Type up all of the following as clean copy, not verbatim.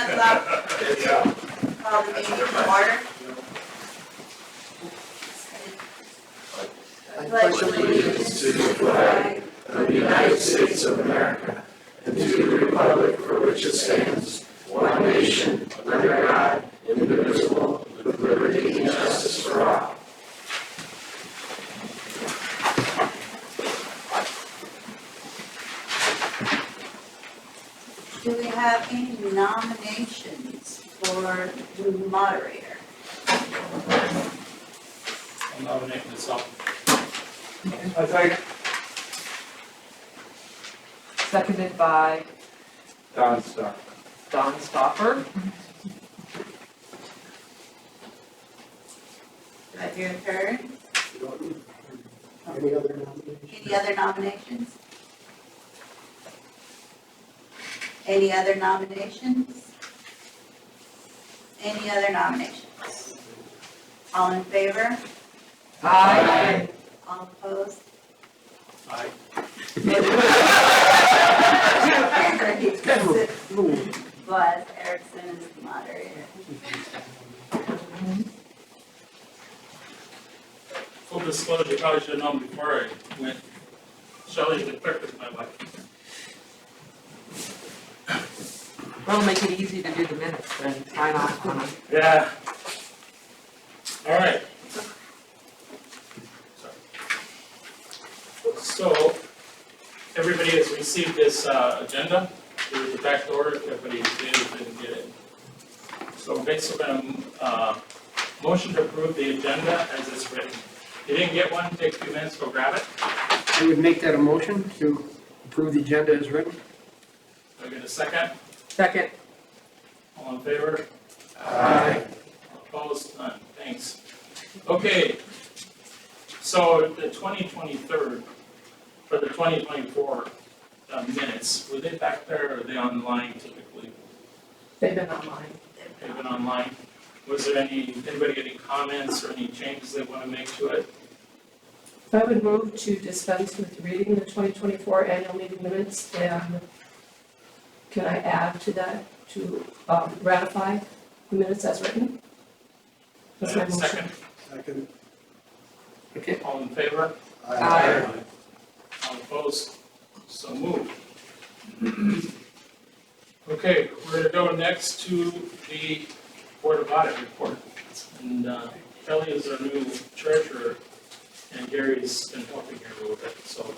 hands up. Call the meeting to order. I pledge allegiance to the flag of the United States of America and to the republic for which it stands, one nation, under God, indivisible, with liberty and justice for all. Do we have any nominations for the moderator? I'll nominate myself. I think Seconded by Don Stark. Don Stoffer. Do I hear a third? Any other nominations? Any other nominations? Any other nominations? Any other nominations? All in favor? Aye. All opposed? Aye. Buzz Erickson is the moderator. Full disclosure, you probably should have known before I went. Shelley, the clerk is my wife. That'll make it easy to do the minutes then, sign off on them. Yeah. All right. So, everybody has received this agenda through the back door. If everybody didn't get it. So basically, motion to approve the agenda as it's written. If you didn't get one, take a few minutes, go grab it. I would make that a motion to approve the agenda as written. Do I get a second? Second. All in favor? Aye. Opposed? None. Thanks. Okay. So the 2023, for the 2024 minutes, were they back there or are they online typically? They've been online. They've been online. Was there anybody get any comments or any changes they want to make to it? I would move to dispense with reading the 2024 annual meeting minutes, and can I add to that to ratify the minutes as written? That's my motion. Second. Second. Okay. All in favor? Aye. All opposed? So moved. Okay, we're going to go next to the Board of Audit report. And Kelly is our new treasurer, and Gary's been helping her a little bit, so.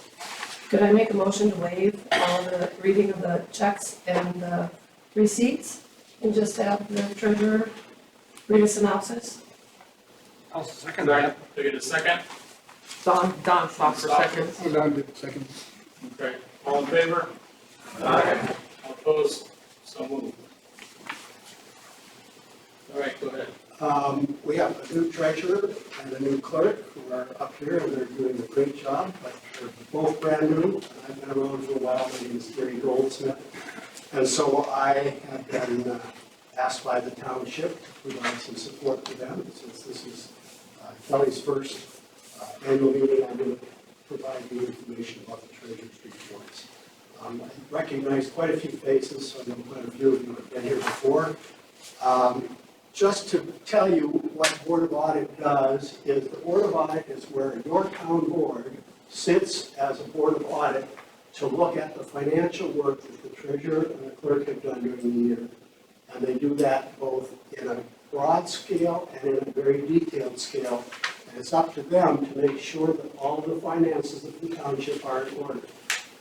Could I make a motion to waive all the reading of the checks and the receipts, and just have the treasurer read a synopsis? I'll second that. Do I get a second? Don Stoffer seconds. Hold on to second. Okay, all in favor? Aye. All opposed? So moved. All right, go ahead. We have a new treasurer and a new clerk who are up here, and they're doing a great job. But they're both brand new, and I've been around for a while. My name is Gary Goldsmith. And so I have been asked by the township to provide some support to them. Since this is Kelly's first annual meeting, I'm going to provide the information about the treasurer's reports. I recognize quite a few faces, so I know quite a few of you have been here before. Just to tell you what Board of Audit does is the Board of Audit is where your town board sits as a Board of Audit to look at the financial work that the treasurer and the clerk have done during the year. And they do that both in a broad scale and in a very detailed scale. And it's up to them to make sure that all the finances of the township are in order.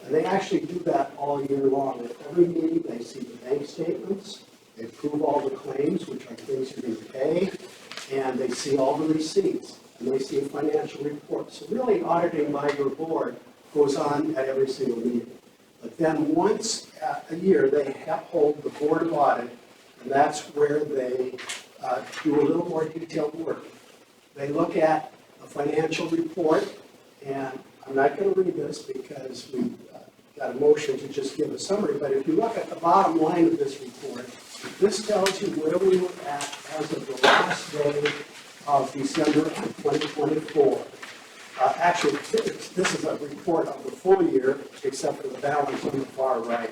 And they actually do that all year long. At every meeting, they see the bank statements, they approve all the claims, which are things you're going to pay, and they see all the receipts, and they see a financial report. So really, auditing by your board goes on at every single meeting. But then once a year, they hold the Board of Audit, and that's where they do a little more detailed work. They look at the financial report, and I'm not going to read this because we got a motion to just give a summary, but if you look at the bottom line of this report, this tells you where we were at as of the last day of December of 2024. Actually, this is a report of the full year, except for the balance on the far right.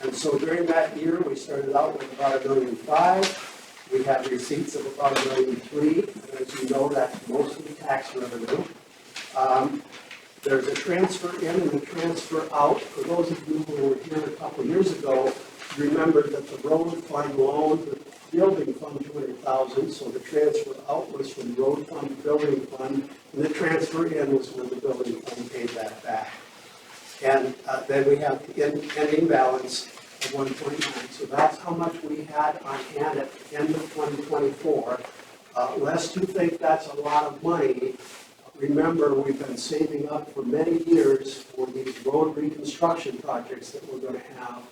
And so during that year, we started out with about $1.5 million. We have receipts of about $1.3 million, and as you know, that's mostly tax revenue. There's a transfer in and a transfer out. For those of you who were here a couple of years ago, remember that the road fund loaned the building fund $200,000, so the transfer out was from the road fund to building fund, and the transfer in was when the building fund paid that back. And then we have the ending balance of 1.9. So that's how much we had on hand at the end of 2024. Lest you think that's a lot of money, remember we've been saving up for many years for these road reconstruction projects that we're going to have.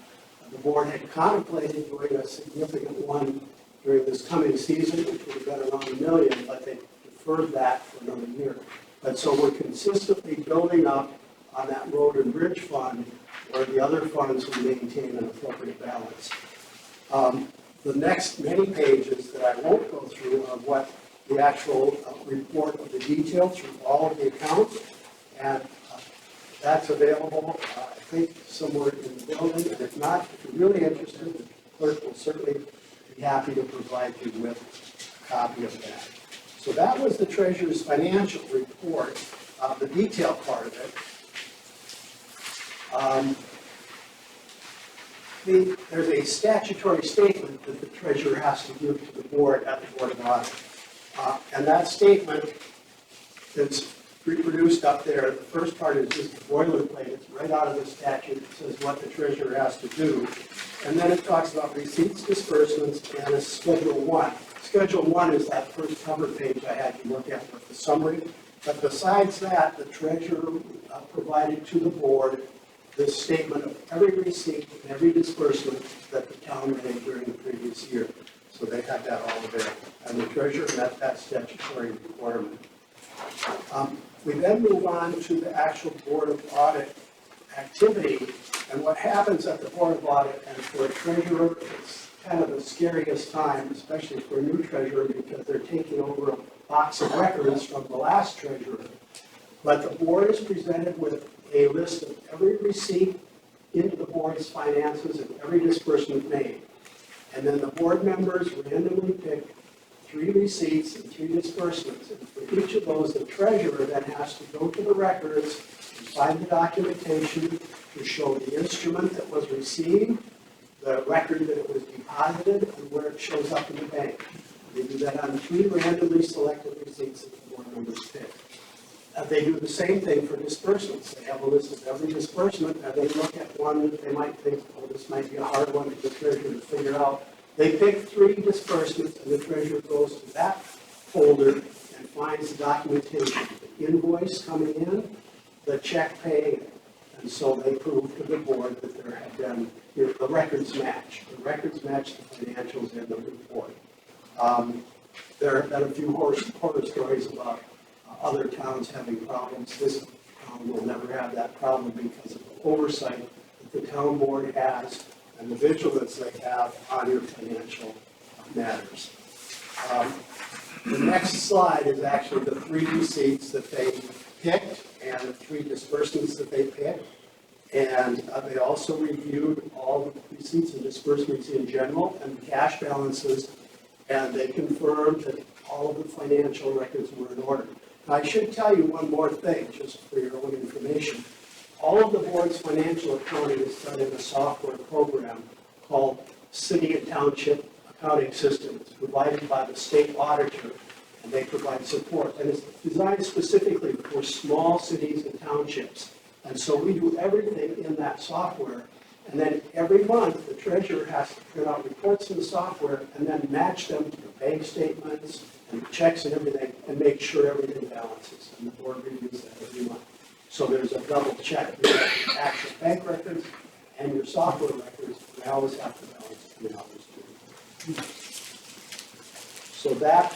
The board had contemplated doing a significant one during this coming season, which would have been around $1 million, but they deferred that for another year. But so we're consistently building up on that road and bridge fund, where the other funds will maintain an appropriate balance. The next many pages that I won't go through are what the actual report of the detail through all of the accounts, and that's available, I think, somewhere in the building, and if not, if you're really interested, the clerk will certainly be happy to provide you with a copy of that. So that was the treasurer's financial report, the detail part of it. There's a statutory statement that the treasurer has to give to the board at the Board of Audit. And that statement is reproduced up there. The first part is just boilerplate. It's right out of the statute. It says what the treasurer has to do. And then it talks about receipts, disbursements, and a Schedule 1. Schedule 1 is that first cover page I had you look at with the summary. But besides that, the treasurer provided to the board this statement of every receipt and every disbursement that the town made during the previous year. So they had that all available. And the treasurer met that statutory requirement. We then move on to the actual Board of Audit activity. And what happens at the Board of Audit, and for a treasurer, it's kind of the scariest time, especially for a new treasurer, because they're taking over a box of records from the last treasurer. But the board is presented with a list of every receipt into the board's finances and every disbursement made. And then the board members randomly pick 3 receipts and 3 disbursements. And for each of those, the treasurer then has to go to the records and find the documentation to show the instrument that was received, the record that it was deposited, and where it shows up in the bank. They do that on 3 randomly selected receipts that the board members pick. They do the same thing for disbursements. They have a list of every disbursement, and they look at one that they might think, oh, this might be a hard one for the treasurer to figure out. They pick 3 disbursements, and the treasurer goes to that folder and finds the documentation, the invoice coming in, the check paying it. And so they prove to the board that there have been, the records match. The records match the financials in the report. There have been a few horror stories about other towns having problems. This town will never have that problem because of the oversight that the town board has and the vigilance they have on your financial matters. The next slide is actually the 3 receipts that they picked and the 3 disbursements that they picked. And they also reviewed all the receipts and disbursements in general and the cash balances, and they confirmed that all of the financial records were in order. I should tell you one more thing, just for your own information. All of the board's financial accounting is done in a software program called City and Township Accounting System. It's provided by the state auditor, and they provide support. And it's designed specifically for small cities and townships. And so we do everything in that software. And then every month, the treasurer has to print out reports in the software and then match them to the bank statements and the checks and everything, and make sure everything balances. And the board reviews that every month. So there's a double check. You have your actual bank records and your software records. They always have to balance between others too. So that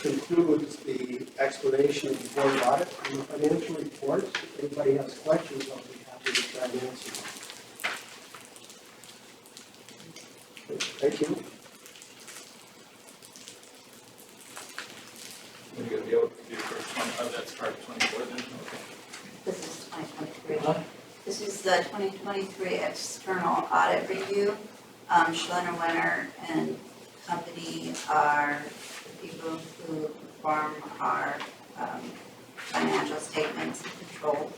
concludes the explanation of the board audit and the financial reports. If anybody has questions, I'll be happy to try and answer them. Thank you. We're going to be able to do first 20, that's part 24 then, okay. This is 2023. Huh? This is is the 2023 external audit review. Schlenner Wenner and company are the people who perform our financial statements and control.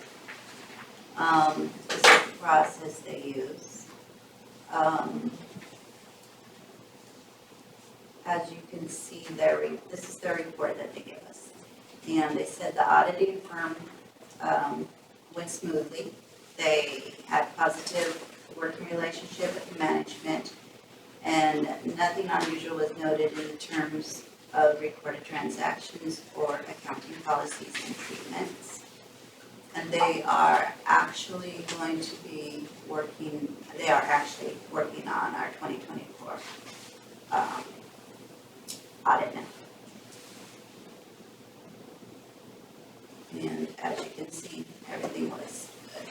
This is the process they use. As you can see, this is the report that they give us. And they said the auditing firm went smoothly. They had positive working relationship with the management, and nothing unusual was noted in the terms of recorded transactions or accounting policies and treatments. And they are actually going to be working, on our 2024 audit now. And as you can see, everything was good.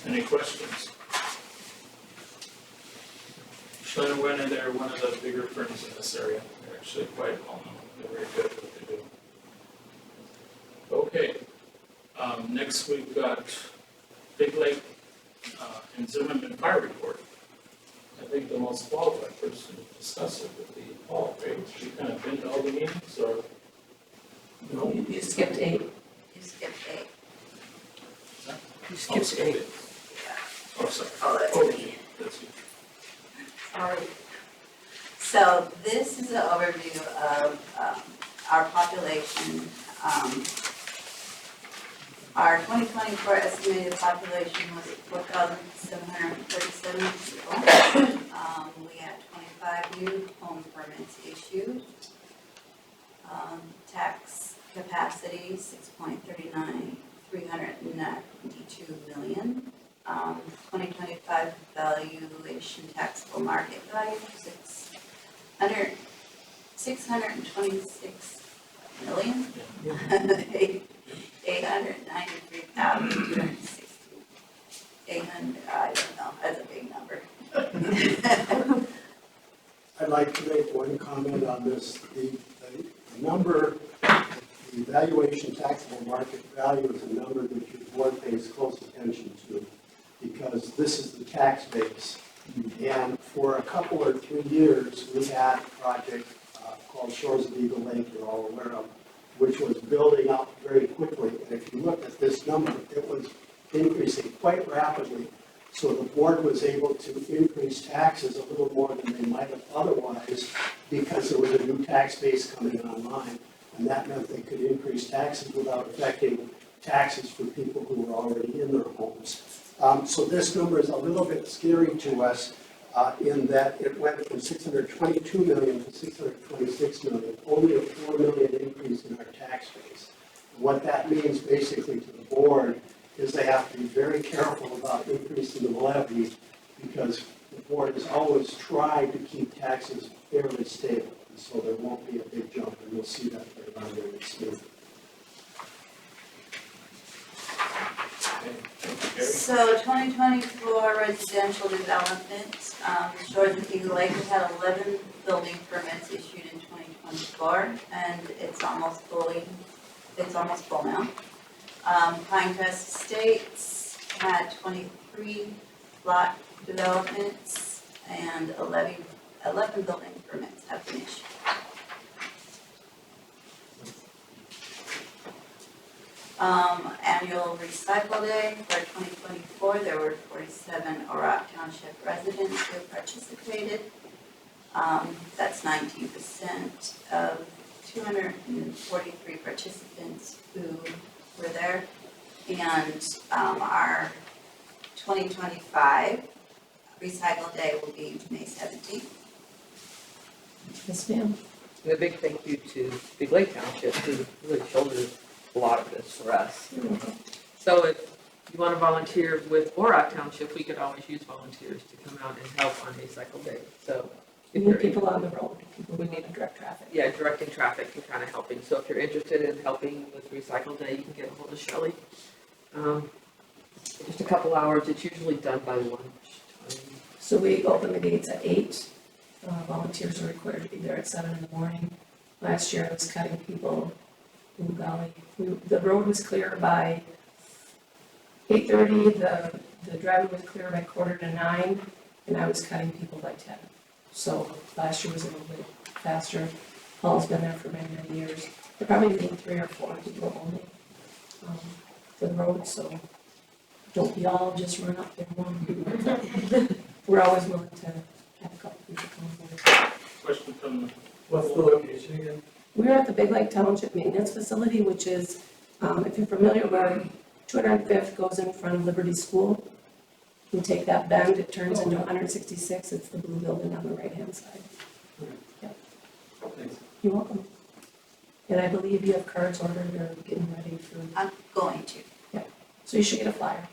Any questions? Schlenner Wenner, they're one of the bigger firms in this area. They're actually quite well known. They're very good at what they do. Okay, next we've got Big Lake and Zimmerman Fire Report. I think the most qualified person to discuss it would be Paul, right? She kind of been to all the meetings, or? No? You skipped 8. You skipped 8. You skipped 8. Oh, sorry. Oh, that's Oh, me. that's you. Sorry. So this is an overview of our population. Our 2024 estimated population was 4,747 people. We had 25 new home permits issued. Tax capacity, 6.39, 392 million. 2025 valuation taxable market value, 626 million. 893,260. 800, I don't know, that's a big number. I'd like to make one comment on this. The number, the valuation taxable market value is a number that your board pays close attention to, because this is the tax base. And for a couple or 3 years, we had a project called Shores of Eagle Lake, you're all aware of, which was building up very quickly. And if you look at this number, it was increasing quite rapidly. So the board was able to increase taxes a little more than they might have otherwise, because there was a new tax base coming online. And that meant they could increase taxes without affecting taxes for people who were already in their homes. So this number is a little bit scary to us in that it went from 622 million to 626 million, only a 4 million increase in our tax base. What that means basically to the board is they have to be very careful about increasing the levy, because the board has always tried to keep taxes fairly stable. And so there won't be a big jump, and you'll see that later on very smooth. So 2024 residential development, Shores of Eagle Lake had 11 building permits issued in 2024, and it's almost full now. Pinecrest Estates had 23 lot developments, and 11 building permits have been issued. Annual recycle day for 2024, there were 47 Orrock Township residents who participated. That's 19% of 243 participants who were there. And our 2025 recycle day will be May 17th. Yes, ma'am. And a big thank you to Big Lake Township, who really shoulders a lot of this for us. So if you want to volunteer with Orrock Township, we could always use volunteers to come out and help on Recycle Day. So We if need you're people on the road, people We who need to direct traffic. yeah, directing traffic and kind of helping. So if you're interested in helping with Recycle Day, you can get a hold of Shelley. Just a couple hours. It's usually done by lunch. So we open the gates at 8. Volunteers are required to be there at 7 in the morning. Last year I was cutting people, ooh golly, the road was clear by 8:30, the driveway was clear by 8:45, and I was cutting people by 10. So last year was a little bit faster. Paul's been there for many, many years. They probably need 3 or 4 people only for the road, so don't be all just run up there one. We're always willing to have a couple people come over. Question from, What's the location again? We're at the Big Lake Township Maintenance Facility, which is, if you're familiar, where 205th goes in front of Liberty School. You take that bend, it turns into 166, it's the blue building on the right-hand side. Thanks. You're welcome. And I believe you have cards ordered or getting ready for, I'm going to. so you should get a flyer.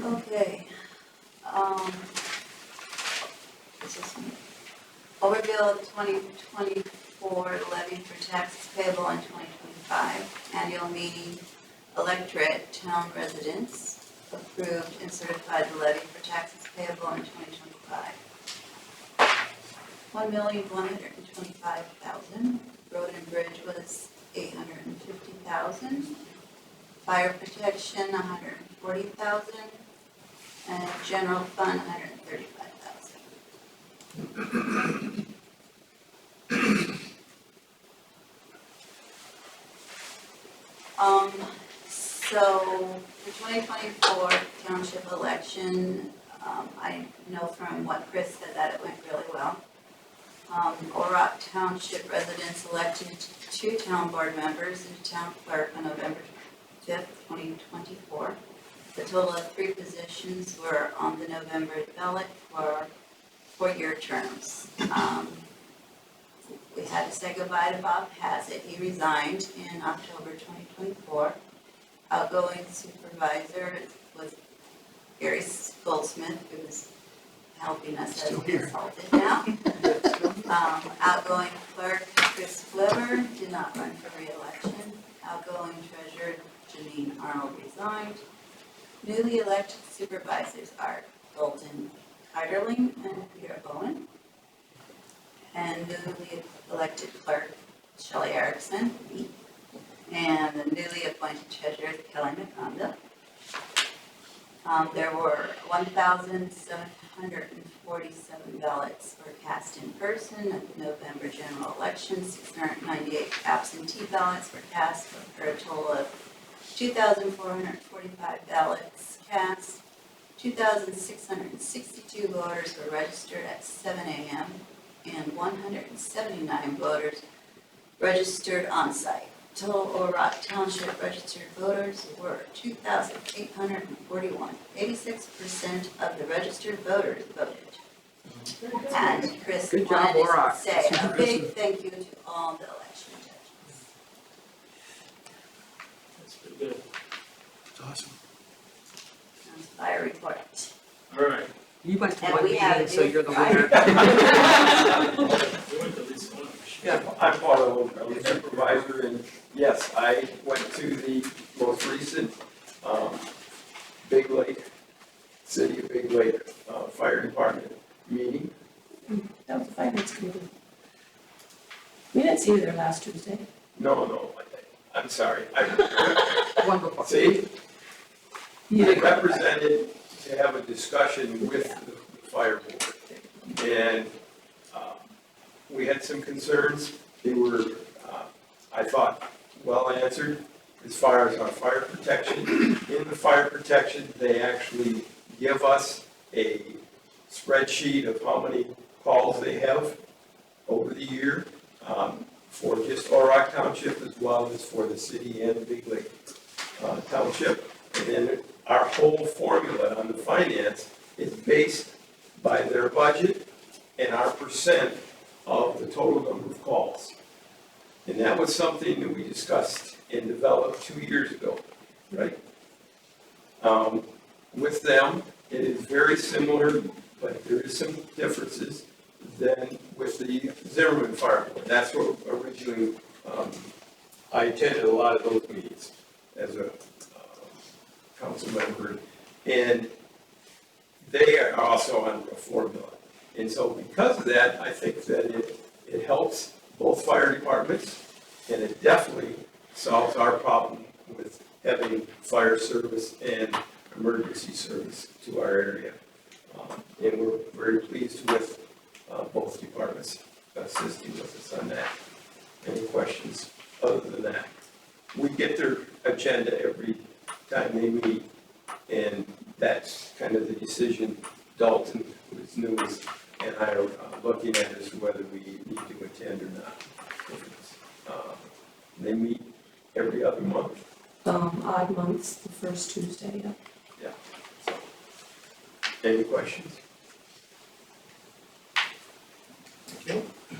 Okay. This is me. Overbill 2024 levy for taxes payable in 2025. Annual meeting, electorate, town residents approved and certified the levy for taxes payable in 2025. $1,125,000. Road and bridge was $850,000. Fire protection, $140,000. And general fund, $135,000. So the 2024 township election, I know from what Chris said that it went really well. Orrock Township residents elected 2 town board members and a town clerk on November 5th, 2024. The total of 3 positions were on the November ballot for 4-year terms. We had to say goodbye to Bob Hassett. He resigned in October 2024. Outgoing supervisor was Gary Goldsmith, who was helping us as a consultant now. Outgoing clerk Chris Fliver did not run for re-election. Outgoing treasurer Janine Arnold resigned. Newly elected supervisors are Dalton Heiderling and Peter Bowen. And newly elected clerk Shelley Erickson, me. And the newly appointed treasurer Kelly McConda. There were 1,747 ballots were cast in person at the November general election. 698 absentee ballots were cast for a total of 2,445 ballots cast. 2,662 voters were registered at 7 a.m. and 179 voters registered on site. Total Orrock Township registered voters were 2,841. 86% of the registered voters voted. And Chris Good job, wanted Orrock. to say a big thank you to all the election judges. that's pretty good. It's awesome. That's fire report. All right, You went to And one we have meeting, a so new you're the flyer. winner. we went to at least one. I'm Paul, I'm a supervisor, and yes, I went to the most recent Big Lake, City of Big Lake Fire Department meeting. That was the finance committee. We didn't see you there last Tuesday. No, I'm sorry. One before. See, You I did. represented to have a discussion with the fire board, and we had some concerns. They were, I thought, well answered as far as our fire protection. In the fire protection, they actually give us a spreadsheet of how many calls they have over the year for just Orrock Township as well as for the city and Big Lake Township. And then our whole formula on the finance is based by their budget and our percent of the total number of calls. And that was something that we discussed and developed 2 years ago, right? With them, it is very similar, but there is some differences than with the Zimmerman Fire Board. That's what originally, I attended a lot of those meetings as a council member. And they are also on a formula. And so because of that, I think that it helps both fire departments And it definitely solves our problem with having fire service and emergency service to our area. And we're very pleased with both departments assisting with us on that. Any questions other than that? We get their agenda every time they meet, and that's kind of the decision Dalton, who is new, and I are looking at as to whether we need to attend or not. They meet every other month. Odd months, the first Tuesday, yeah. Yeah. So, any questions? Thank you.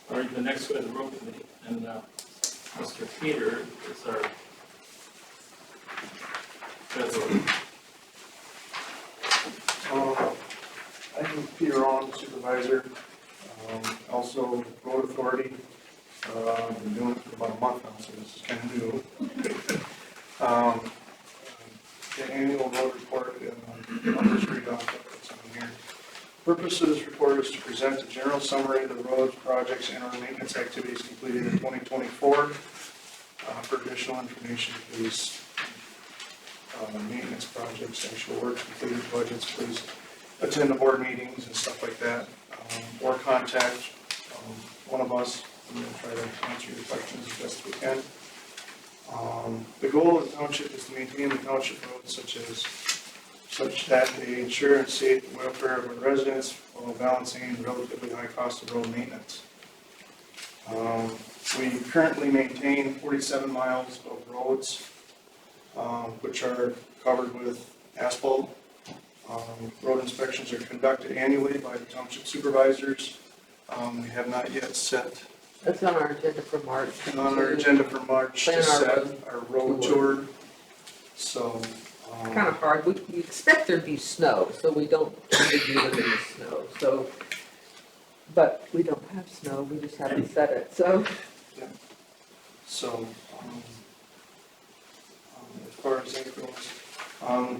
All right, the next one is the road committee, and Mr. Peter is our treasurer. I'm Peter Ong, supervisor, also road authority. Been doing it for about a month now, so this is kind of new. The annual road report, I'll just read off what's on here. Purpose of this report is to present a general summary of the roads, projects, and our maintenance activities completed in 2024. For additional information, please, maintenance projects, actual work completed, budgets, please attend the board meetings and stuff like that, or contact one of us, and we'll try to answer your questions as best we can. The goal of the township is to maintain the township roads such that they ensure and safe welfare of our residents while balancing the relatively high cost of road maintenance. We currently maintain 47 miles of roads, which are covered with asphalt. Road inspections are conducted annually by the township supervisors. We have not yet set That's on our agenda for March. on our agenda for March to Plan our set road our road tour. tour. So, Kind of hard, we expect there to be snow, so we don't tend to do it in the snow, so. But we don't have snow, we just haven't set it, so. so, as far as that goes,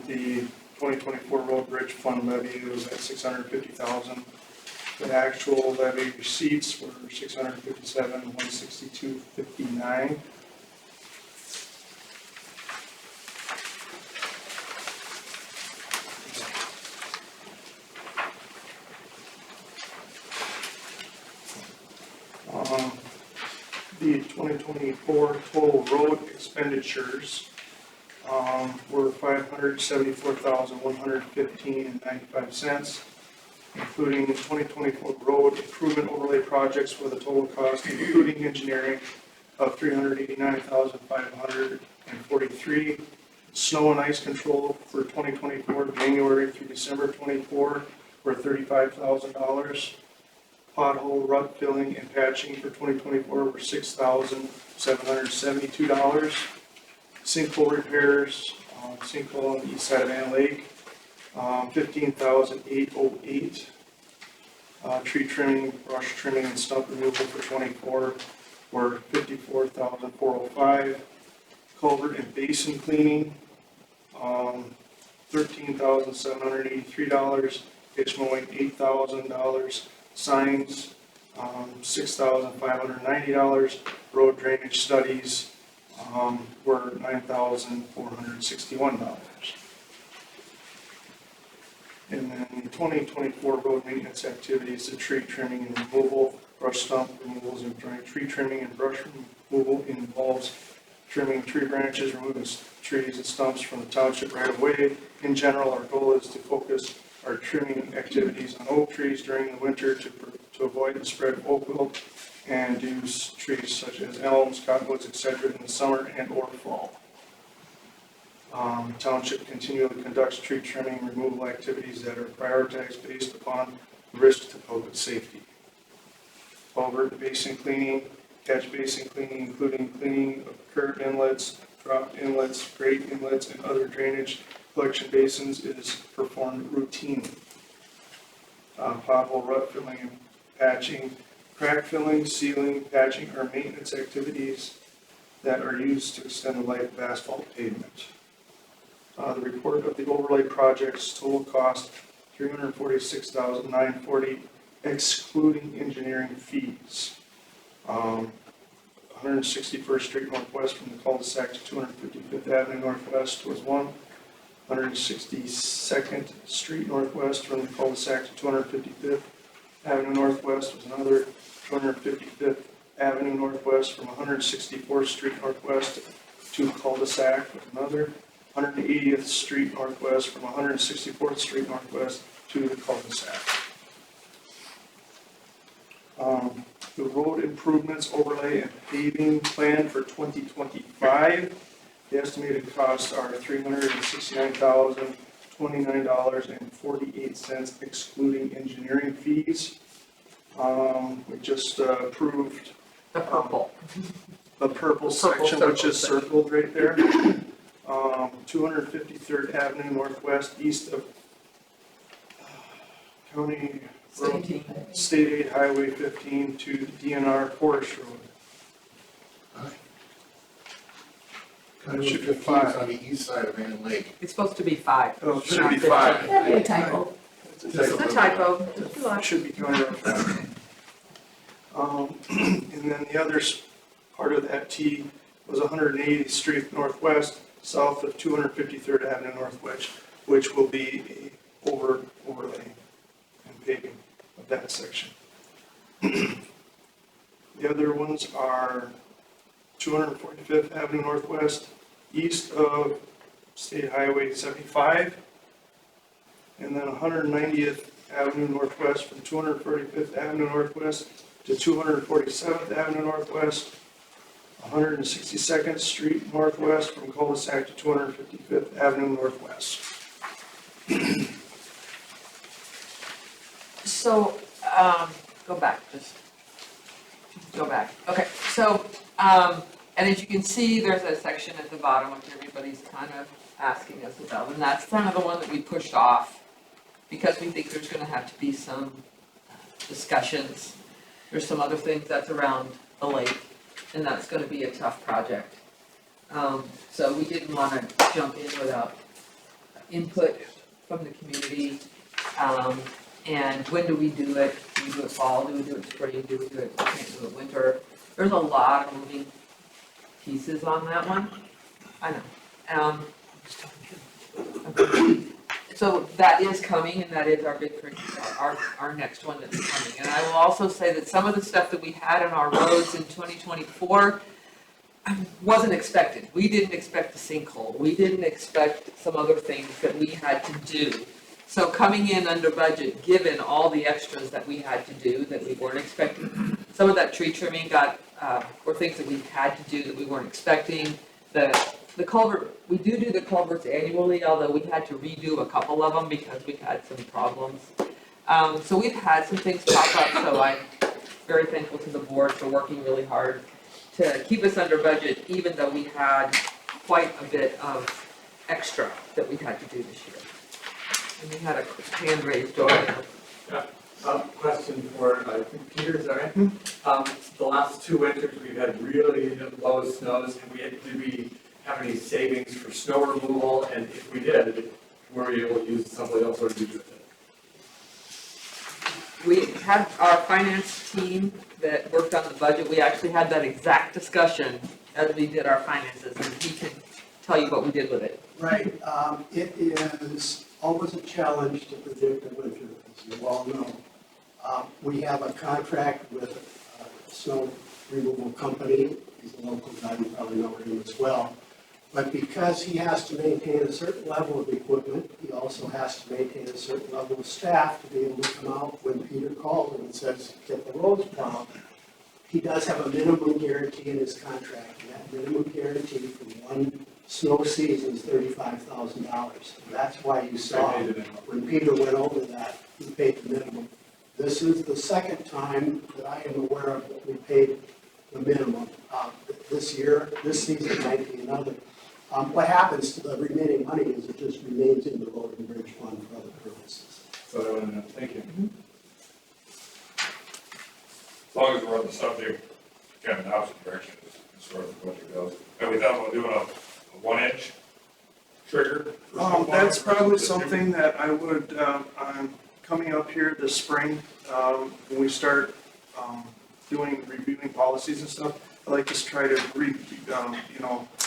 the 2024 road bridge fund levy was at $650,000. The actual levy receipts were $657,162.59. The 2024 total road expenditures were $574,115.95, including the 2024 road improvement overlay projects with a total cost, including engineering, of $389,543. Snow and ice control for 2024, January through December 24, were $35,000. Pothole rut filling and patching for 2024 were $6,772. Sinkhole repairs, sinkhole on the east side of Ann Lake, $15,808. Tree trimming, brush trimming, and stump removal for 24 were $54,405. Culvert and basin cleaning, $13,783. Ditch mowing, $8,000. Signs, $6,590. Road drainage studies were $9,461. And then the 2024 road maintenance activities, the tree trimming and removal, brush stump removals, and tree trimming and brush removal involves trimming tree branches, removing trees and stumps from the township right of way. In general, our goal is to focus our trimming activities on oak trees during the winter to avoid the spread of oak wilt, and use trees such as elms, cottonwoods, etc. in the summer and or fall. Township continually conducts tree trimming and removal activities that are prioritized based upon risk to public safety. Culvert basin cleaning, catch basin cleaning, including cleaning of curb inlets, drop inlets, grate inlets, and other drainage collection basins is performed routinely. Pothole rut filling and patching, crack filling, sealing, patching are maintenance activities that are used to extend the life of asphalt pavement. The report of the overlay projects total cost $346,940 excluding engineering fees. 161st Street Northwest from the cul-de-sac to 255th Avenue Northwest was one. 162nd Street Northwest from the cul-de-sac to 255th Avenue Northwest was another. 255th Avenue Northwest from 164th Street Northwest to cul-de-sac was another. 180th Street Northwest from 164th Street Northwest to the cul-de-sac. The road improvements overlay and paving plan for 2025. The estimated costs are $369,029.48 excluding engineering fees. We just approved The purple. the purple section, which is circled right there. 253rd Avenue Northwest, east of County Road, State Aid Highway 15 to the DNR Forest Road. Kind of should be 5 on the east side of Ann Lake. It's supposed to be 5. Oh, it should not be 15. 5. That'd be a typo. It's a typo. It should be County Road 5. And then the other part of that T was 180th Street Northwest, south of 253rd Avenue Northwest, which will be a overlay and paving of that section. The other ones are 245th Avenue Northwest, east of State Highway 75, and then 190th Avenue Northwest from 245th Avenue Northwest to 247th Avenue Northwest, 162nd Street Northwest from cul-de-sac to 255th Avenue Northwest. So, go back, just go back. Okay, so, and as you can see, there's a section at the bottom which everybody's kind of asking us about, and that's kind of the one that we pushed off because we think there's gonna have to be some discussions. There's some other things that's around the lake, and that's gonna be a tough project. So we didn't wanna jump in without input from the community. And when do we do it? Do we do it fall? Do we do it spring? Do we do it, we can't do it winter? There's a lot of moving pieces on that one. I know. So that is coming, and that is our big, our next one that's coming. And I will also say that some of the stuff that we had on our roads in 2024 wasn't expected. We didn't expect the sinkhole. We didn't expect some other things that we had to do. So coming in under budget, given all the extras that we had to do that we weren't expecting, some of that tree trimming were things that we had to do that we weren't expecting. The culvert, we do the culverts annually, although we had to redo a couple of them because we had some problems. So we've had some things pop up, so I'm very thankful to the board for working really hard to keep us under budget, even though we had quite a bit of extra that we had to do this year. And we had a hand raised over. Question for, I think Peter, is that right? The last 2 winters, we've had really low snows, and did we have any savings for snow removal? And if we did, were we able to use somebody else or do with it? We had our finance team that worked on the budget, we actually had that exact discussion as we did our finances, and he can tell you what we did with it. Right, it is always a challenge to predict the winter, as you all know. We have a contract with a snow removal company. He's a local guy, you probably know him as well. But because he has to maintain a certain level of equipment, he also has to maintain a certain level of staff to be able to come out when Peter calls him and says, get the roads plowed. He does have a minimum guarantee in his contract, and that minimum guarantee for one snow season is $35,000. That's why you saw when Peter went over that, he paid the minimum. This is the second time that I am aware of that we paid the minimum. This year, this season might be another. What happens to the remaining money is it just remains in the road and bridge fund for other purposes. So I want to know, thank you. As long as we're on the subject, kind of an opposite direction as far as the budget goes. And we thought about doing a 1-inch trigger? That's probably something that I would, coming up here this spring, when we start reviewing policies and stuff, I'd like to try to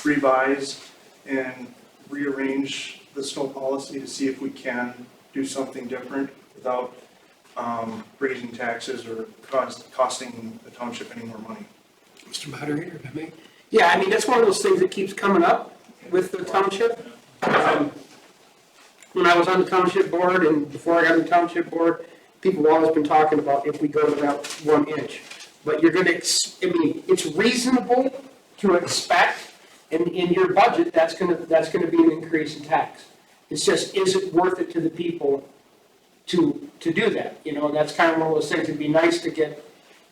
revise and rearrange the snow policy to see if we can do something different without raising taxes or costing the township any more money. Mr. Moderator, if I may. Yeah, I mean, that's one of those things that keeps coming up with the township. When I was on the township board and before I got on the township board, people have always been talking about if we go to that 1 inch. But you're gonna, it's reasonable to expect, and in your budget, that's gonna be an increase in tax. It's just, is it worth it to the people to do that? You know, that's kind of one of those things. It'd be nice to get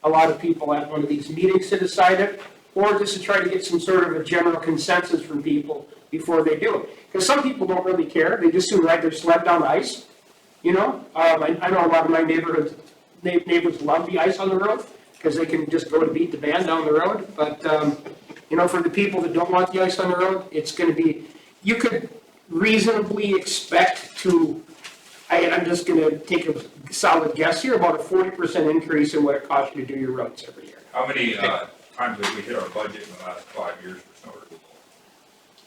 a lot of people at one of these meetings to decide it, or just to try to get some sort of a general consensus from people before they do it. Because some people don't really care, they just soon ride their sled down the ice, you know? I know a lot of my neighbors love the ice on the road, because they can just go to beat the band down the road, but, you know, for the people that don't want the ice on the road, it's gonna be, you could reasonably expect to, I'm just gonna take a solid guess here, about a 40% increase in what it costs you to do your roads every year. How many times have we hit our budget in the last 5 years for snow removal?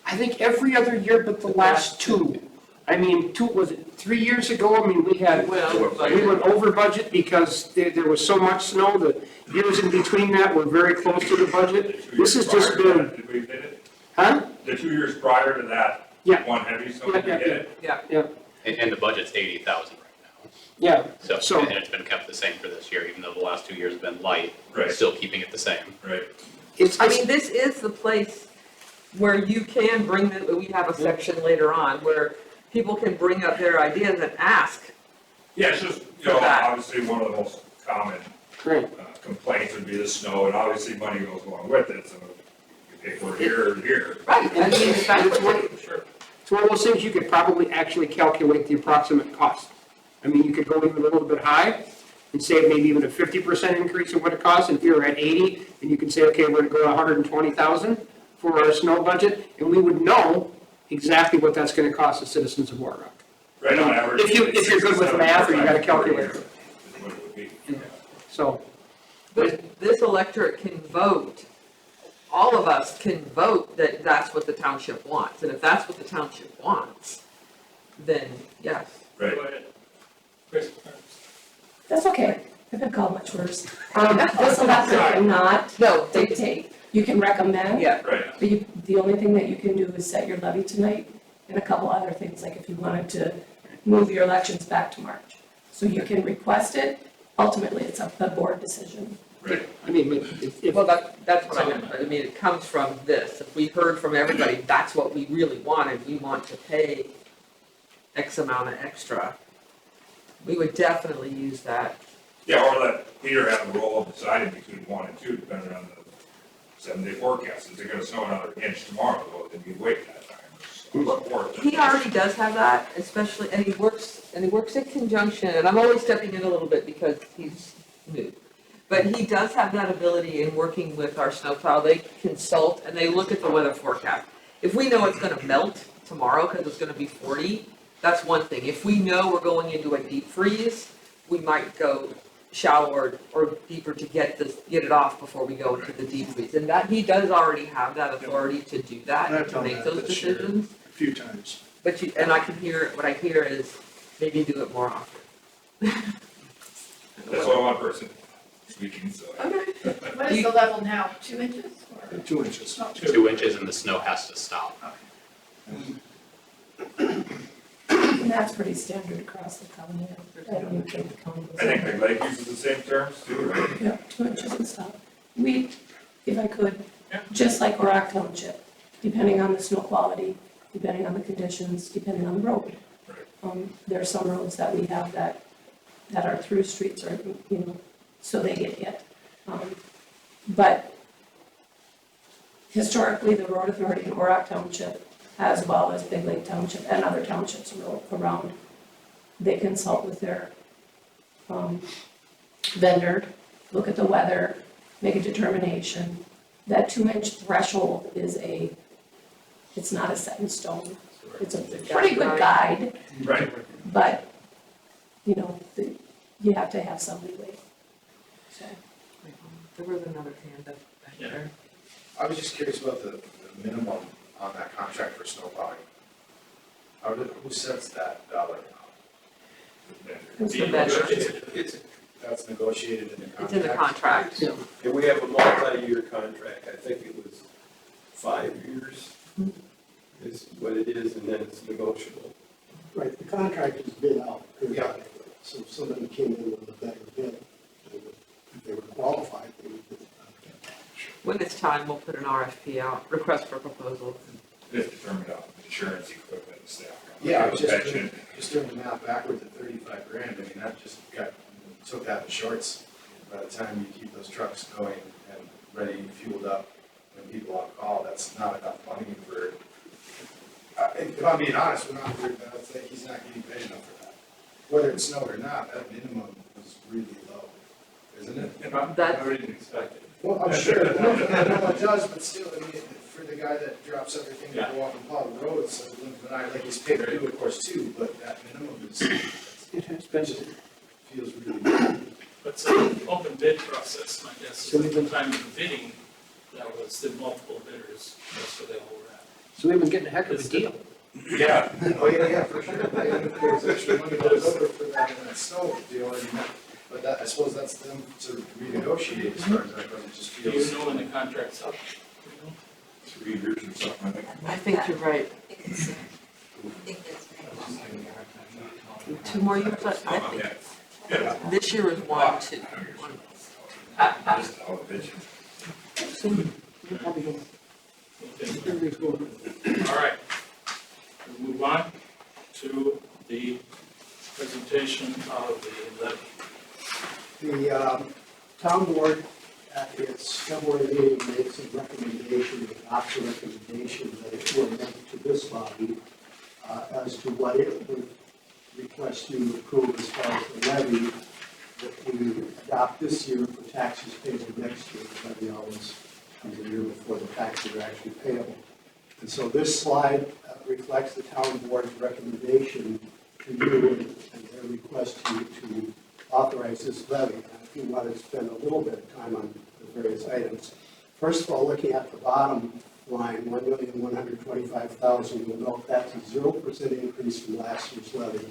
I think every other year but the last 2. I mean, 3 years ago, I mean, we went over budget because there was so much snow. The years in between that were very close to the budget. This has just been, Did we hit it? huh? The 2 years prior to that, Yeah. one heavy snow, did we hit it? Yeah, And the budget's 80,000 right now. yeah. So, and it's been kept the same for this year, even though the last 2 years have been light, Right. still keeping it the same. Right. I mean, this is the place where you can bring we have a section later on where people can bring up their ideas and ask. Yeah, it's just, you know, obviously one of the most common Right. complaints would be the snow, and obviously money goes along with it, so you pay for it here or here. Right, I mean, that's what, It's one of those things you could probably actually calculate the approximate cost. I mean, you could go even a little bit high and say maybe even a 50% increase in what it costs. And if you're at 80, then you can say, okay, we're gonna go to 120,000 for our snow budget, and we would know exactly what that's gonna cost the citizens of Orrock. Right on average. If you're good with math, or you got a calculator. Is what it would be. So, this electorate can vote, all of us can vote that that's what the township wants. And if that's what the township wants, then yes. Right. Go ahead. Chris. That's okay, I've been called much worse. This electorate cannot No, dictate, you can recommend. Yeah, Right. But the only thing that you can do is set your levy tonight and a couple other things, like if you wanted to move your elections back to March. So you can request it, ultimately it's a board decision. Right. I mean, if, well, that's what I meant. I mean, it comes from this. If we heard from everybody, that's what we really wanted, we want to pay X amount of extra, we would definitely use that. Yeah, or let Peter have the role of deciding between 1 and 2, depending on the 7-day forecast. Is it gonna snow another inch tomorrow, well, then you wait that time. Or- He already does have that, especially, and he works in conjunction, and I'm always stepping in a little bit because he's new. But he does have that ability in working with our snowplow, they consult and they look at the weather forecast. If we know it's gonna melt tomorrow because it's gonna be 40, that's one thing. If we know we're going into a deep freeze, we might go shallower or deeper to get it off before we go into the deep freeze. And that, he does already have that authority to do that, And I've to done make that those this year. decisions. A few times. But and I can hear, what I hear is maybe do it more often. That's only one person speaking, so. Okay. What is the level now, 2 inches or? 2 inches. 2 inches and the snow has to stop. And that's pretty standard across the county. I don't even think the county was. I think Big Lake uses the same terms too, right? Yeah, 2 inches and stuff. We, if I could, Yeah. just like Orrock Township, depending on the snow quality, depending on the conditions, depending on the road. There are some roads that we have that are through streets or, you know, so they get hit. But historically, the road authority in Orrock Township, as well as Big Lake Township and other townships around, they consult with their vendor, look at the weather, make a determination. That 2-inch threshold is it's not a set in stone. It's a pretty good guide, Right. but, you know, you have to have some leeway. So, There was another hand up back Yeah. there. I was just curious about the minimum on that contract for snow plowing. Who sets that dollar amount? It's the vendor. That's negotiated in the contract? It's in the contract. And we have a multi-year contract, I think it was 5 years is what it is, and then it's negotiable. Right, the contract is bid out periodically, so if somebody came in with a better bid, if they were qualified, they would bid the contract. When it's time, we'll put an RFP out, request for proposal. It's determined on insurance, equipment, and staff. Yeah, I was Pension. just doing the math backwards at 35 grand, I mean, that just took out the shorts. By the time you keep those trucks going and ready, fueled up, when people on call, that's not enough money for, if I'm being honest, we're not, he's not getting paid enough for that. Whether it snowed or not, that minimum was really low, isn't it? I didn't expect it. Well, I'm sure, no, it does, but still, I mean, for the guy that drops everything to go off and plow the roads, so like he's paid to do, of course, too, but that minimum is, It has been. feels really good. But it's an open bid process, my guess, is at the time of the bidding, that was the multiple bidders, that's where they all were at. So we've been getting a heck of a deal. Yeah. Oh, yeah, for sure. There's extra money left over for that in that snow deal, but that, I suppose that's them to renegotiate as far as that goes, it just Do feels. you know when the contract's up? 3 years or something, I think. I think you're right. I think it's very 2 more years, I think. Yeah. This year was 1, 2. Just all the bitching. Soon, we'll probably go. Okay. Everything's going. All right. We'll move on to the presentation of the levy. The town board at its February meeting made some recommendations, adopted a recommendation that it will make to this body as to what it would request you to approve as far as the levy that we adopt this year for taxes payable next year. The levy always comes a year before the taxes are actually payable. And so this slide reflects the town board's recommendation to you and their request to you to authorize this levy. And if you want to spend a little bit of time on the various items. First of all, looking at the bottom line, $1,125,000, you'll note that's a 0% increase from last year's levy.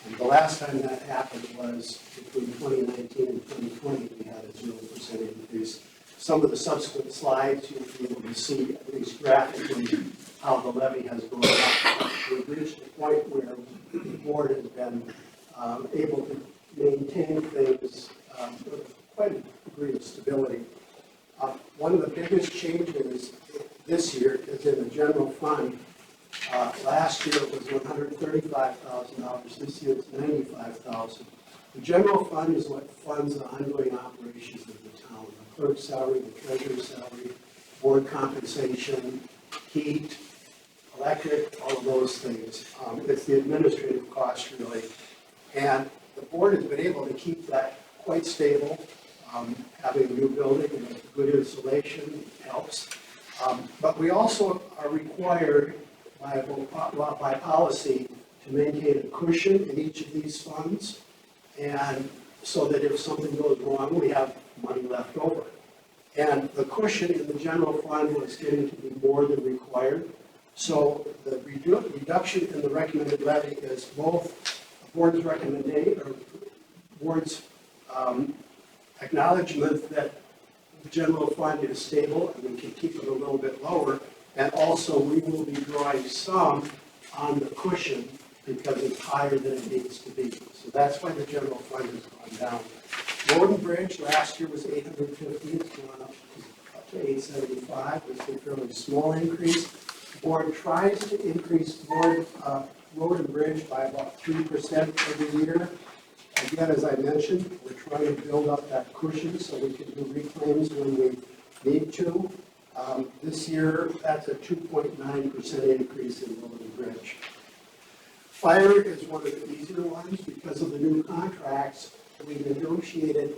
And the last time that happened was between 2019 and 2020, we had a 0% increase. Some of the subsequent slides, you'll be able to see, at least graphically, how the levy has gone up. We've reached a point where the board has been able to maintain things with quite a degree of stability. One of the biggest changes this year is in the general fund. Last year it was $135,000. This year it's $95,000. The general fund is what funds the ongoing operations of the town: the clerk's salary, the treasurer's salary, board compensation, heat, electric, all of those things. It's the administrative cost really, and the board has been able to keep that quite stable. Having a new building with good insulation helps. But we also are required by policy to maintain a cushion in each of these funds, and so that if something goes wrong, we have money left over. And the cushion in the general fund was getting to be more than required. So the reduction in the recommended levy is both the board's recommendation, or board's acknowledgement that the general fund is stable and we can keep it a little bit lower, and also we will be drawing some on the cushion because it's higher than it needs to be. So that's why the general fund has gone down. Road and Bridge last year was $850, it's gone up to $875. It's a fairly small increase. The board tries to increase Road and Bridge by about 3% every year. Again, as I mentioned, we're trying to build up that cushion so we can do reclaims when we need to. This year, that's a 2.9% increase in Road and Bridge. Fire is one of the easier ones because of the new contracts. We negotiated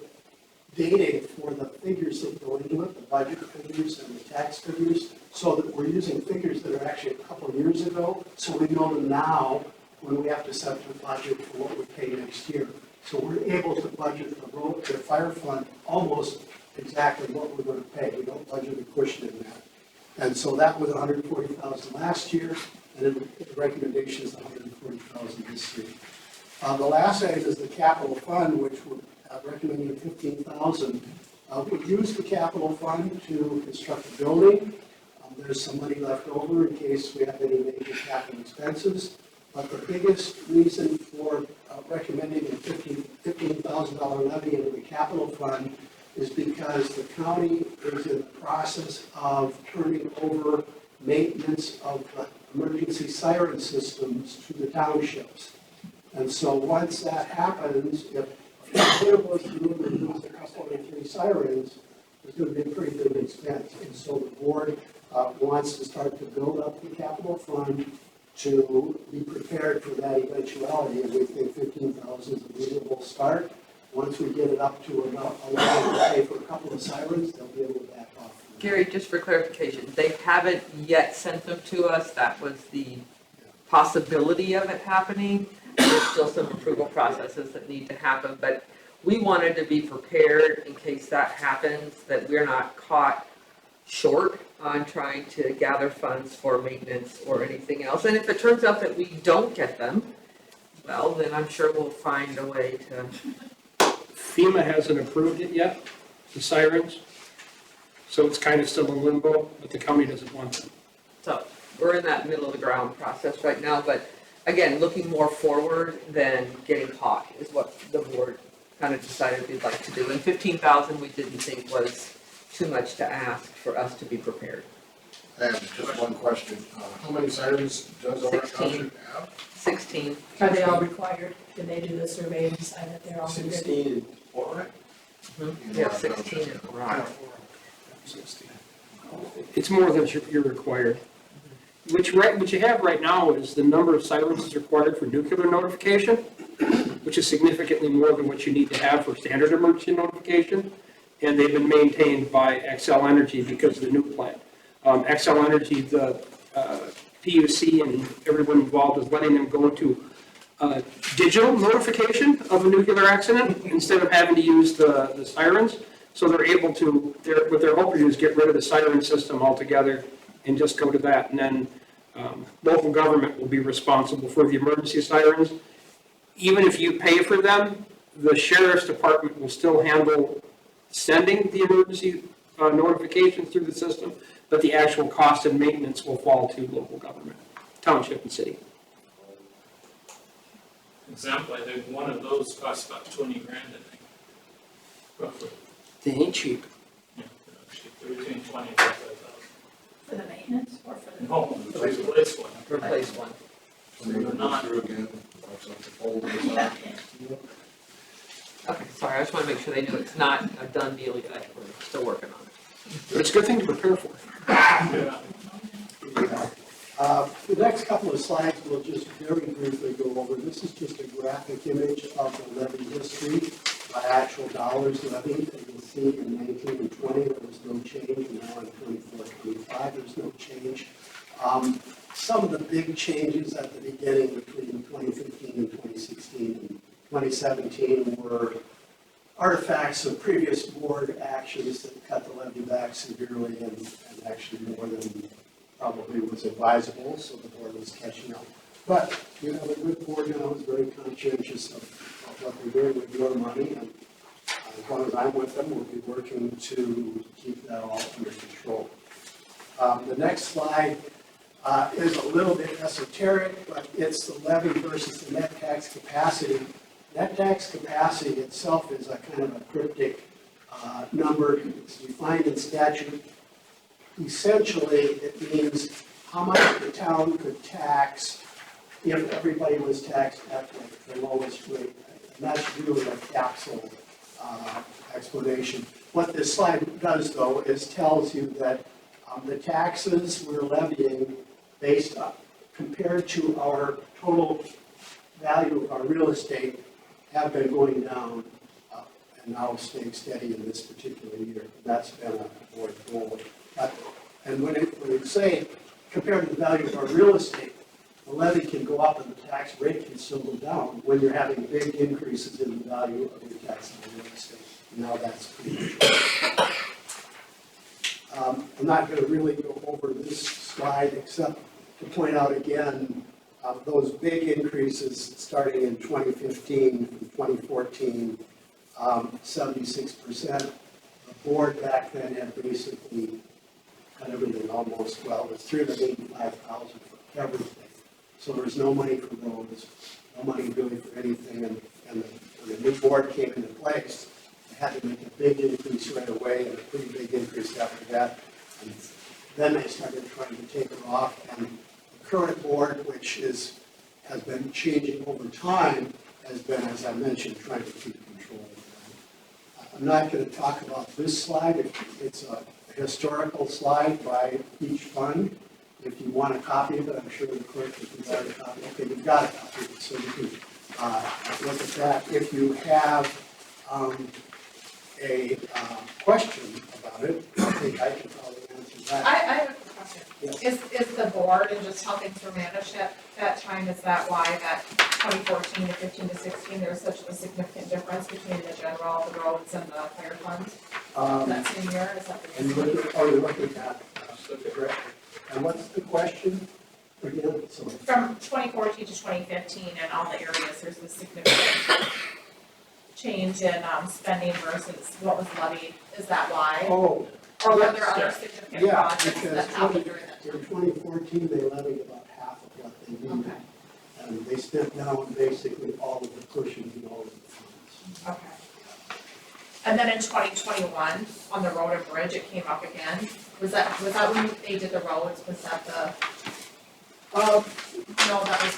dating for the figures that go into it, the budget figures and the tax figures, so that we're using figures that are actually a couple of years ago, so we know them now when we have to set the budget for what we pay next year. So we're able to budget the fire fund almost exactly what we're going to pay. We don't budget a cushion in that. And so that was 140,000 last year, and the recommendation is 140,000 this year. The last item is the capital fund, which we're recommending 15,000. We use the capital fund to construct a building. There's some money left over in case we have any major capital expenses. But the biggest reason for recommending a $15,000 levy into the capital fund is because the county is in the process of turning over maintenance of emergency siren systems to the townships. And so once that happens, if there was to lose a couple of 3 sirens, there's going to be a pretty big expense. And so the board wants to start to build up the capital fund to be prepared for that eventuality, and we think 15,000 is a reasonable start. Once we get it up to a level to pay for a couple of sirens, they'll be able to back off. Gary, just for clarification, they haven't yet sent them to us. That was the possibility of it happening. There's still some approval processes that need to happen, but we wanted to be prepared in case that happens, that we're not caught short on trying to gather funds for maintenance or anything else. And if it turns out that we don't get them, well, then I'm sure we'll find a way to. FEMA hasn't approved it yet, the sirens, so it's kind of still in limbo, but the county doesn't want them. So we're in that middle of the ground process right now, but again, looking more forward than getting caught is what the board kind of decided we'd like to do. And 15,000 we didn't think was too much to ask for us to be prepared. I have just one question. How many sirens does Orrock 16. Township have? 16. Are they all required? Did they do the survey and decide that they're all good? 16 in Orrock? We have 16 in Orrock. It's more than you're required. What you have right now is the number of sirens is required for nuclear notification, which is significantly more than what you need to have for standard emergency notification. And they've been maintained by Xcel Energy because of the new plant. Xcel Energy, the PUC and everyone involved is letting them go to digital notification of a nuclear accident instead of having to use the sirens. So they're able to, what they're hoping to do is get rid of the siren system altogether and just go to that. And then local government will be responsible for the emergency sirens. Even if you pay for them, the sheriff's department will still handle sending the emergency notifications through the system, but the actual cost and maintenance will fall to local government, township and city. Example, I think one of those costs about 20 grand, I think, roughly. They ain't cheap. Yeah, actually, between 20 and 25,000. For the maintenance or for the? No, the replace one. Replace one. So you're gonna go through again, watch out the folder aside. Okay, sorry, I just want to make sure they knew it's not a done deal yet. We're still working on it. But it's a good thing to prepare for. Yeah. The next couple of slides we'll just very briefly go over. This is just a graphic image of the levy history by actual dollars levied. And you'll see in 19 and 20 there was no change, and now in 24, 25 there's no change. Some of the big changes at the beginning between 2015 and 2016 and 2017 were artifacts of previous board actions that cut the levy back severely and actually more than probably was advisable, so the board was catching up. But you have a good board now, is very conscientious of what they're doing with your money, and as long as I'm with them, we'll be working to keep that all under control. The next slide is a little bit esoteric, but it's the levy versus the net tax capacity. Net tax capacity itself is a kind of a cryptic number. It's defined in statute. Essentially, it means how much the town could tax if everybody was taxed at the lowest rate. And that's really a capsule explanation. What this slide does, though, is tells you that the taxes we're levying based on, compared to our total value of our real estate, have been going down and now staying steady in this particular year. That's been a board goal. And when you say compared to the value of our real estate, the levy can go up and the tax rate can still go down when you're having big increases in the value of your taxable real estate. Now that's pretty much. I'm not going to really go over this slide except to point out again, those big increases starting in 2015, 2014, 76%. The board back then had basically cut everything almost, well, it was $385,000 for everything. So there's no money for roads, no money really for anything, and when the new board came into place, they had to make a big increase right away and a pretty big increase after that. And then they started trying to take it off, and the current board, which has been changing over time, has been, as I mentioned, trying to keep control of it. I'm not going to talk about this slide. It's a historical slide by each fund. If you want a copy of it, I'm sure the clerk can provide a copy. Okay, you've got a copy of it, so you can look at that. If you have a question about it, I think I can probably answer that. I have a question. Yes. Is the board and just helping through membership that time, is that why that 2014 to 15 to 16, there was such a significant difference between the general, the roads and the fire funds? That same year, is that the And reason? you're looking at the director. And what's the question again? So, From 2014 to 2015 in all the areas, there's a significant change in spending versus what was levied. Is that why? oh, Or were there other significant yeah, projects because that happened during that in time? 2014, they levied about half of what they needed. Okay. And they spent down basically all of the cushions and all of the funds. Okay. And then in 2021, on the road and bridge, it came up again. Was that when they did the roads? Was that the, no, that was,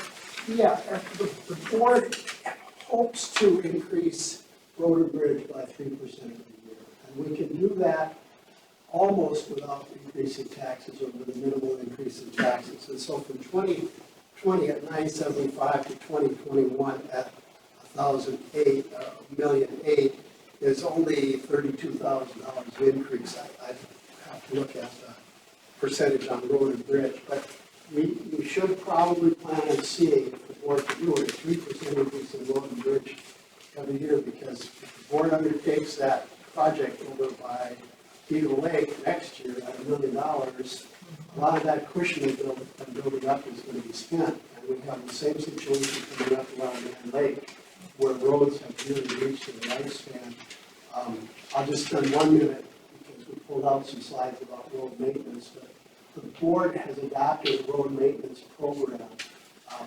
Yeah, the board hopes to increase road and bridge by 3% every year. And we can do that almost without increasing taxes or with a minimal increase in taxes. And so from 2020 at 975 to 2021 at 1,008,000,008 is only $32,000 increase. I have to look at the percentage on road and bridge, but we should probably plan on seeing, if the board can do it, a 3% increase in road and bridge every year, because if the board undertakes that project over by Eagle Lake next year at $1 million, a lot of that cushion and building up is going to be spent. And we have the same situation coming up around Man Lake, where roads have really reached their lifespan. I'll just spend 1 minute, because we pulled out some slides about road maintenance, but the board has adopted a road maintenance program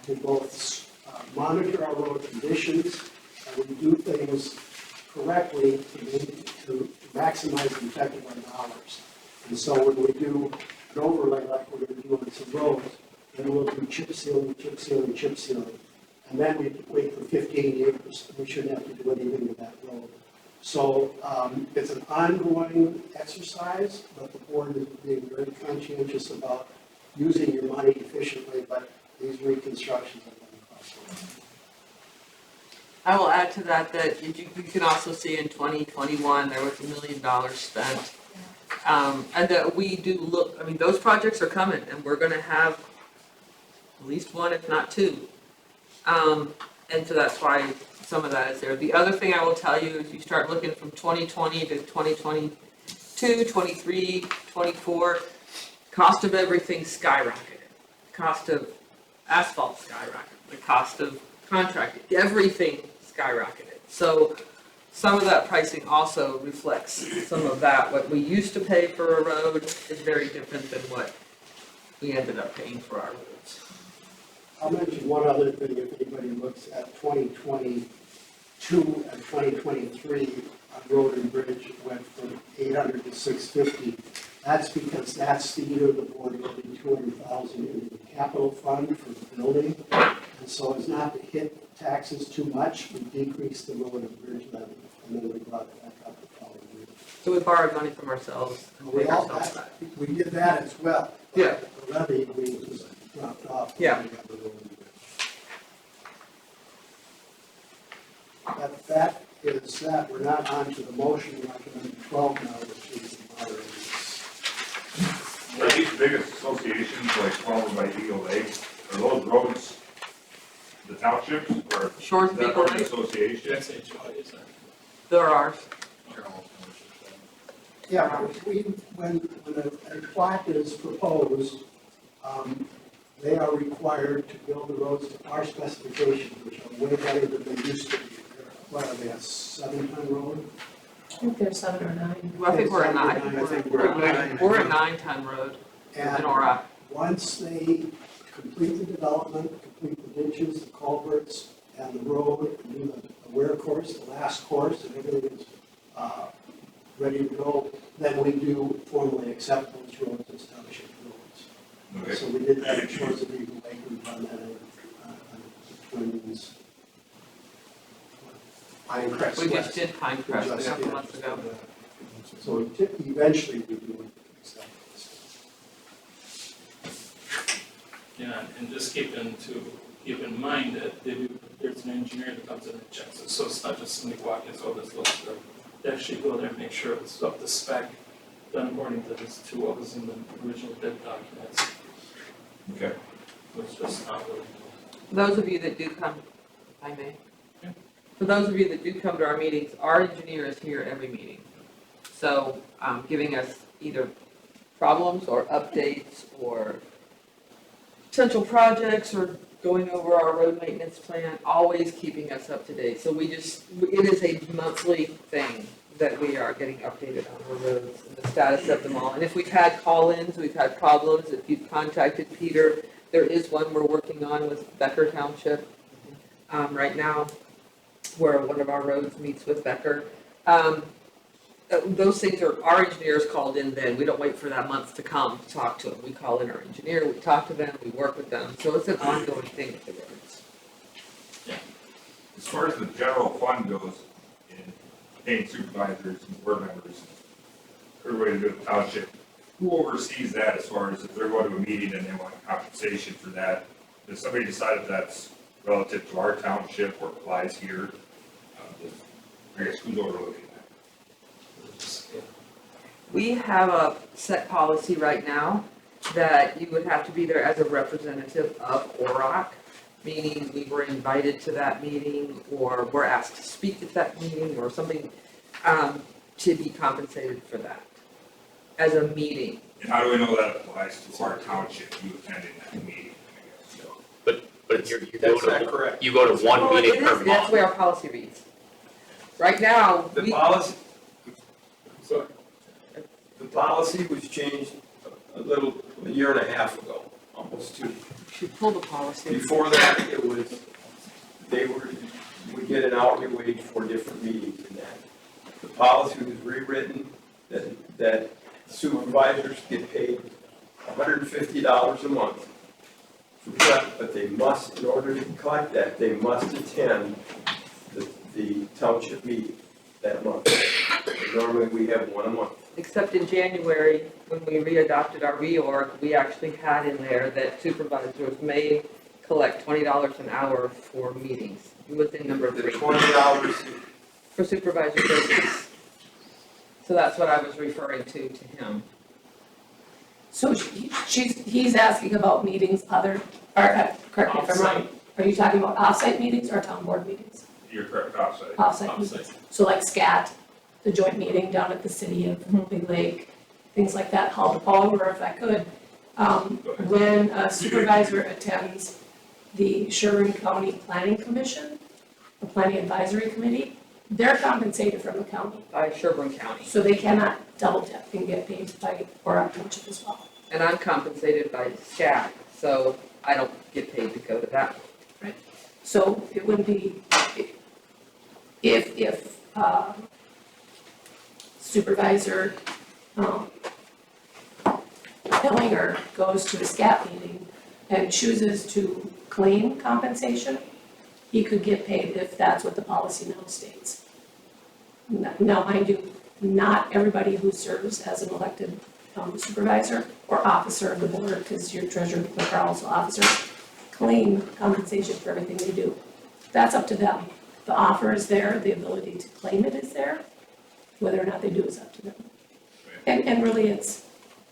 to both monitor our road conditions and we do things correctly to maximize the effect of our dollars. And so when we do an overlay like we're going to do on some roads, then we'll do chip sealing, chip sealing, chip sealing. And then we wait for 15 years. We shouldn't have to do anything to that road. So it's an ongoing exercise, but the board is being very conscientious about using your money efficiently, but these reconstructions are going to cost a lot. I will add to that you can also see in 2021, there was $1 million spent. And that we do look, I mean, those projects are coming and we're gonna have at least one, if not two. And so that's why some of that is there. The other thing I will tell you is you start looking from 2020 to 2022, 23, 24, cost of everything skyrocketed. Cost of asphalt skyrocketed, the cost of contracting, everything skyrocketed. So some of that pricing also reflects some of that. What we used to pay for a road is very different than what we ended up paying for our roads. I'll mention one other thing. If anybody looks at 2022 and 2023 on road and bridge, it went from 800 to 650. That's because that's the year the board put $200,000 into the capital fund for the building. And so as not to hit taxes too much, we decreased the road and bridge levy, and then we brought it back up the following year. So we borrowed money from ourselves and paid ourselves back. We did that as well. Yeah. The levy, we just dropped off. Yeah. That is that. We're not on to the motion, we're on to number 12 now, which is the moderators. Are these biggest associations, like formed by Eagle Lake, are those roads the townships, or Shores is of that Eagle part of the Lake, association? That's HOA, is that? there are. Yeah, when a plat is proposed, they are required to build the roads to our specifications, which are way better than they used to be. What are they, a 7-ton road? I think there's 7 or 9. Well, I think we're at I 9. think we're at 9. We're a 9-ton road in And Orrock. once they complete the development, complete the ditches, the culverts, and the road, and do the wear course, the last course, and everything is ready to go, then we do formally accept those roads as township roads. Okay. So we did that at Shores of Eagle Lake, we've done that in Twins. Pine Crest We just West. did Pine Crest a Just, couple yeah, months ago. So eventually we do accept this. Yeah, and just keep in mind that there's an engineer that comes in and checks it, so it's not just somebody walking, so this looks good. They actually go there and make sure it's up to spec, done according to this, to what was in the original bid documents, Okay. which just not really. Those of you that do come, if I may. Yeah. For those of you that do come to our meetings, our engineer is here every meeting. So, giving us either problems or updates or potential projects or going over our road maintenance plan, always keeping us up to date. So it is a monthly thing that we are getting updated on our roads and the status of them all. And if we've had call-ins, we've had problems, if you've contacted Peter, there is one we're working on with Becker Township right now, where one of our roads meets with Becker. Those things are, our engineers called in then, we don't wait for that month to come to talk to them. We call in our engineer, we talk to them, we work with them, so it's an ongoing thing with the roads. As far as the general fund goes, in paying supervisors and board members, everybody to do the township, who oversees that as far as if they're going to a meeting and they want compensation for that? Does somebody decide if that's relative to our township or applies here? I guess who's overlooking that? We have a set policy right now that you would have to be there as a representative of Orrock, meaning we were invited to that meeting or were asked to speak at that meeting or something, to be compensated for that as a meeting. And how do we know that applies to our township, you attending that meeting, I guess? But you That's not correct. you go to one Well, meeting it per is, that's month. where our policy reads. Right now, The we, policy, sorry, the policy was changed a year and a half ago, almost 2. should pull the policy. Before that, it was, we get an hourly wage for different meetings and that. The policy was rewritten that supervisors get paid $150 a month for prep, but they must, in order to collect that, they must attend the township meeting that month. Normally, we have one a month. Except in January, when we readopted our reorg, we actually had in there that supervisors may collect $20 an hour for meetings. It was in number The 3. $20, For supervisor visits. So that's what I was referring to him. So he's asking about meetings other, or, correct me if I'm wrong, are you talking about off-site meetings or town board meetings? You're correct, offsite. Off-site meetings. So like SCAT, the joint meeting down at the city of Big Lake, things like that, Hall to Palmer, if I could. When a supervisor attends the Sherburne County Planning Commission, the Planning Advisory Committee, they're compensated from the county. By Sherburne County. So they cannot double dip and get paid by Orrock Township as well. And I'm compensated by SCAT, so I don't get paid to go to that. So it wouldn't be, if Supervisor Hillinger goes to a SCAT meeting and chooses to claim compensation, he could get paid if that's what the policy now states. Now, mind you, not everybody who serves as an elected supervisor or officer of the board, because your treasurer and clerk are also officers, claim compensation for everything they do. That's up to them. The offer is there, the ability to claim it is there. Whether or not they do is up to them. And really it's,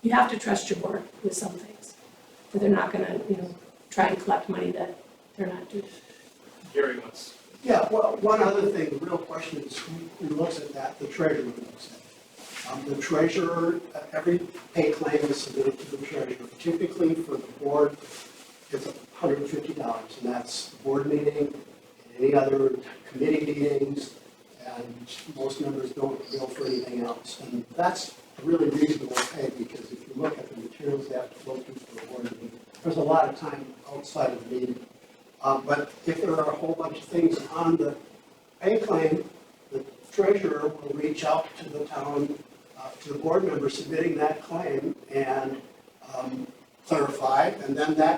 you have to trust your board with some things. But they're not gonna, try and collect money that they're not due. Gary wants. Yeah, well, one other thing, the real question is who looks at that, the treasurer looks at it. The treasurer, every pay claim is submitted to the treasurer. Typically for the board, it's $150, and that's the board meeting, and any other committee meetings, and most members don't bill for anything else. And that's a really reasonable pay, because if you look at the materials they have to go through for a board meeting, there's a lot of time outside of the meeting. But if there are a whole bunch of things on the pay claim, the treasurer will reach out to the town, to the board member submitting that claim and clarify, and then that